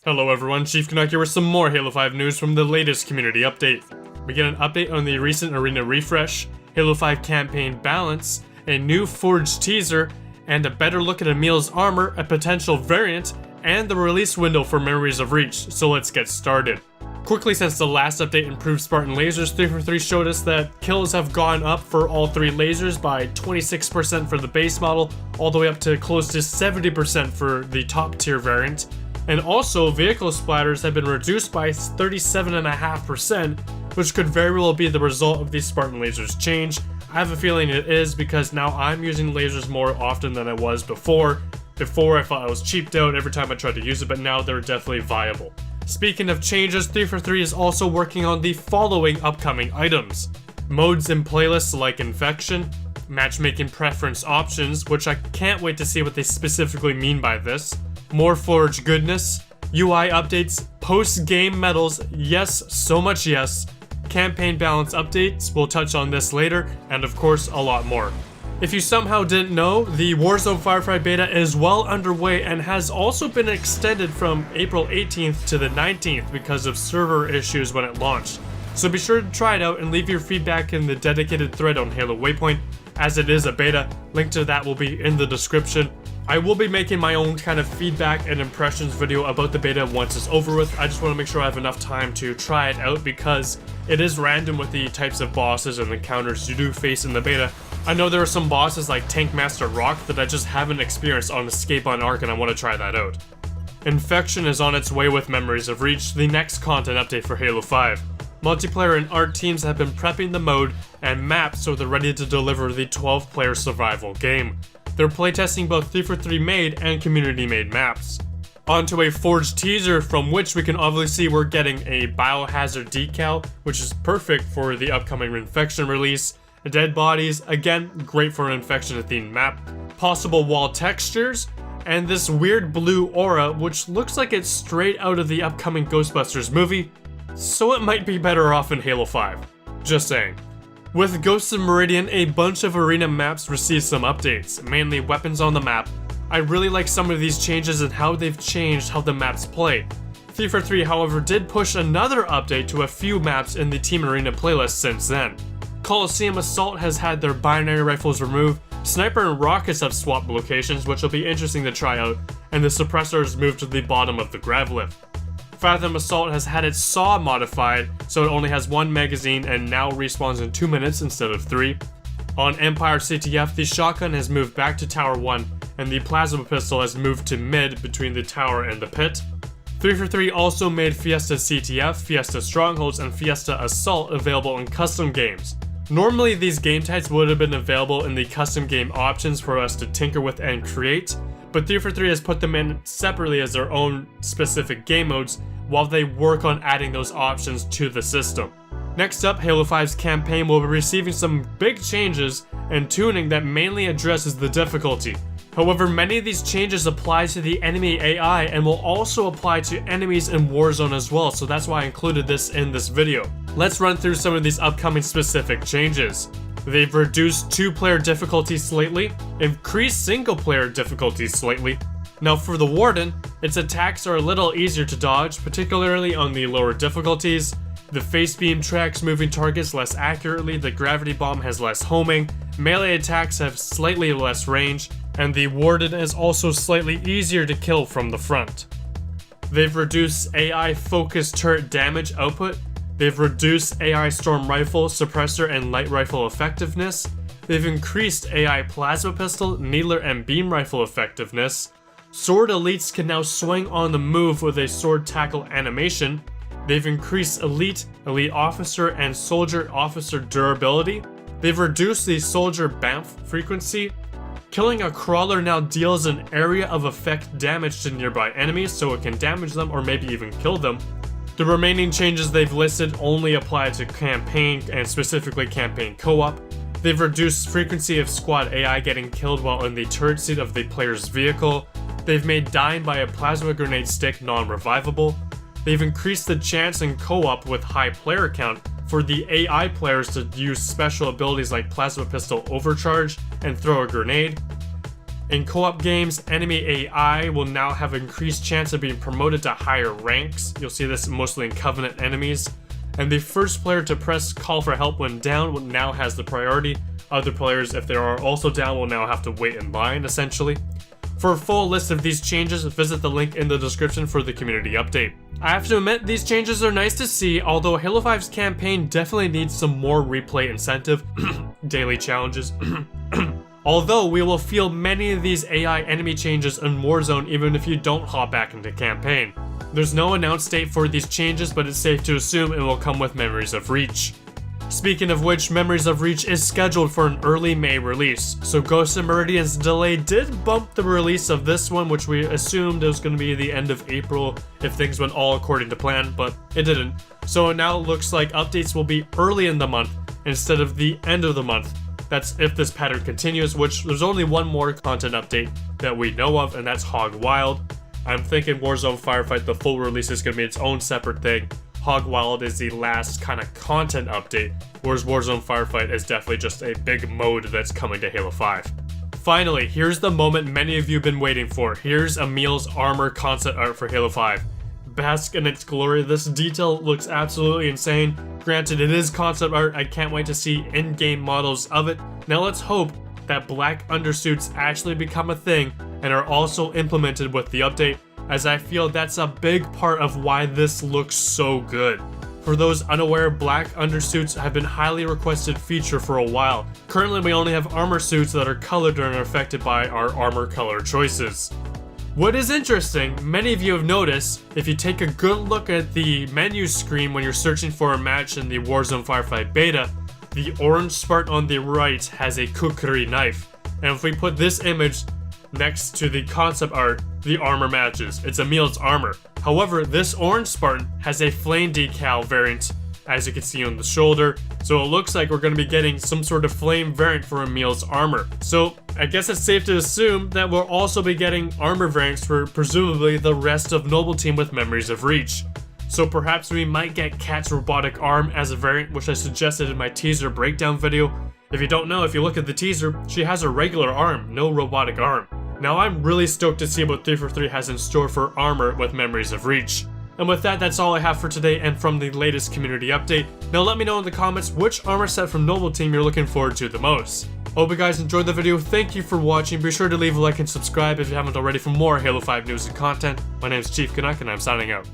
Hello everyone, Chief Canuck here with some more Halo 5 news from the latest community update. We get an update on the recent arena refresh, Halo 5 campaign balance, a new Forge teaser, and a better look at Emile's Armor, a potential variant, and the release window for Memories of Reach, so let's get started. Quickly, since the last update improved Spartan lasers, 343 showed us that kills have gone up for all three lasers by 26% for the base model, all the way up to close to 70% for the top tier variant. And also, vehicle splatters have been reduced by 37.5%, which could very well be the result of these Spartan lasers change. I have a feeling it is because now I'm using lasers more often than I was before. Before I thought I was cheaped out every time I tried to use it, but now they're definitely viable. Speaking of changes, 343 is also working on the following upcoming items. Modes and playlists like Infection, matchmaking preference options, which I can't wait to see what they specifically mean by this, more Forge goodness, UI updates, post-game medals, yes, so much yes, campaign balance updates, we'll touch on this later, and of course a lot more. If you somehow didn't know, the Warzone Firefly beta is well underway and has also been extended from April 18th to the 19th because of server issues when it launched. So be sure to try it out and leave your feedback in the dedicated thread on Halo Waypoint, as it is a beta. Link to that will be in the description. I will be making my own kind of feedback and impressions video about the beta once it's over with. I just want to make sure I have enough time to try it out because it is random with the types of bosses and encounters you do face in the beta. I know there are some bosses like Tank Master Rock that I just haven't experienced on Escape on Ark and I want to try that out. Infection is on its way with Memories of Reach, the next content update for Halo 5. Multiplayer and art teams have been prepping the mode and maps so they're ready to deliver the 12-player survival game. They're playtesting both 343 made and community made maps. Onto a Forge teaser from which we can obviously see we're getting a biohazard decal, which is perfect for the upcoming Infection release. Dead bodies, again, great for an Infection themed map. Possible wall textures, and this weird blue aura which looks like it's straight out of the upcoming Ghostbusters movie, so it might be better off in Halo 5. Just saying. With Ghosts of Meridian, a bunch of arena maps received some updates, mainly weapons on the map. I really like some of these changes and how they've changed how the maps play. 343, however, did push another update to a few maps in the Team Arena playlist since then. Coliseum Assault has had their binary rifles removed, Sniper and Rockets have swapped locations, which will be interesting to try out, and the Suppressor has moved to the bottom of the grav lift. Fathom Assault has had its saw modified, so it only has one magazine and now respawns in 2 minutes instead of 3. On Empire CTF, the shotgun has moved back to Tower 1, and the plasma pistol has moved to mid between the tower and the pit. 343 also made Fiesta CTF, Fiesta Strongholds, and Fiesta Assault available in custom games. Normally these game types would have been available in the custom game options for us to tinker with and create, but 343 has put them in separately as their own specific game modes while they work on adding those options to the system. Next up, Halo 5's campaign will be receiving some big changes and tuning that mainly addresses the difficulty. However, many of these changes apply to the enemy AI and will also apply to enemies in Warzone as well, so that's why I included this in this video. Let's run through some of these upcoming specific changes. They've reduced 2-player difficulty slightly, increased single-player difficulty slightly. Now for the Warden, its attacks are a little easier to dodge, particularly on the lower difficulties. The face beam tracks moving targets less accurately, the gravity bomb has less homing, melee attacks have slightly less range, and the Warden is also slightly easier to kill from the front. They've reduced AI focused turret damage output. They've reduced AI storm rifle, suppressor, and light rifle effectiveness. They've increased AI plasma pistol, needler, and beam rifle effectiveness. Sword elites can now swing on the move with a sword tackle animation. They've increased elite, elite officer, and soldier officer durability. They've reduced the soldier BAMF frequency. Killing a crawler now deals an area of effect damage to nearby enemies, so it can damage them or maybe even kill them. The remaining changes they've listed only apply to campaign and specifically campaign co-op. They've reduced frequency of squad AI getting killed while in the turret seat of the player's vehicle. They've made dying by a plasma grenade stick non-revivable. They've increased the chance in co-op with high player count for the AI players to use special abilities like plasma pistol overcharge and throw a grenade. In co-op games, enemy AI will now have increased chance of being promoted to higher ranks. You'll see this mostly in Covenant enemies. And the first player to press call for help when down now has the priority. Other players, if they are also down, will now have to wait in line, essentially. For a full list of these changes, visit the link in the description for the community update. I have to admit, these changes are nice to see, although Halo 5's campaign definitely needs some more replay incentive, daily challenges. Although we will feel many of these AI enemy changes in Warzone even if you don't hop back into campaign. There's no announced date for these changes, but it's safe to assume it will come with Memories of Reach. Speaking of which, Memories of Reach is scheduled for an early May release, so Ghost and Meridian's delay did bump the release of this one, which we assumed it was going to be the end of April if things went all according to plan, but it didn't. So it now looks like updates will be early in the month instead of the end of the month. That's if this pattern continues, which there's only one more content update that we know of, and that's Hog Wild. I'm thinking Warzone Firefight, the full release, is going to be its own separate thing. Hog Wild is the last kind of content update, whereas Warzone Firefight is definitely just a big mode that's coming to Halo 5. Finally, here's the moment many of you have been waiting for. Here's Emile's Armor concept art for Halo 5. Bask in its glory, this detail looks absolutely insane. Granted, it is concept art, I can't wait to see in-game models of it. Now let's hope that black undersuits actually become a thing and are also implemented with the update, as I feel that's a big part of why this looks so good. For those unaware, black undersuits have been a highly requested feature for a while. Currently, we only have armor suits that are colored and are affected by our armor color choices. What is interesting, many of you have noticed, if you take a good look at the menu screen when you're searching for a match in the Warzone Firefight beta, the orange Spartan on the right has a kukri knife. And if we put this image next to the concept art, the armor matches. It's Emile's Armor. However, this orange Spartan has a flame decal variant, as you can see on the shoulder, so it looks like we're going to be getting some sort of flame variant for Emile's Armor. So I guess it's safe to assume that we'll also be getting armor variants for presumably the rest of Noble Team with Memories of Reach. So perhaps we might get Kat's robotic arm as a variant, which I suggested in my teaser breakdown video. If you don't know, if you look at the teaser, she has a regular arm, no robotic arm. Now I'm really stoked to see what 343 has in store for armor with Memories of Reach. And with that, that's all I have for today and from the latest community update. Now let me know in the comments which armor set from Noble Team you're looking forward to the most. Hope you guys enjoyed the video, thank you for watching, be sure to leave a like and subscribe if you haven't already for more Halo 5 news and content. My name is Chief Canuck and I'm signing out.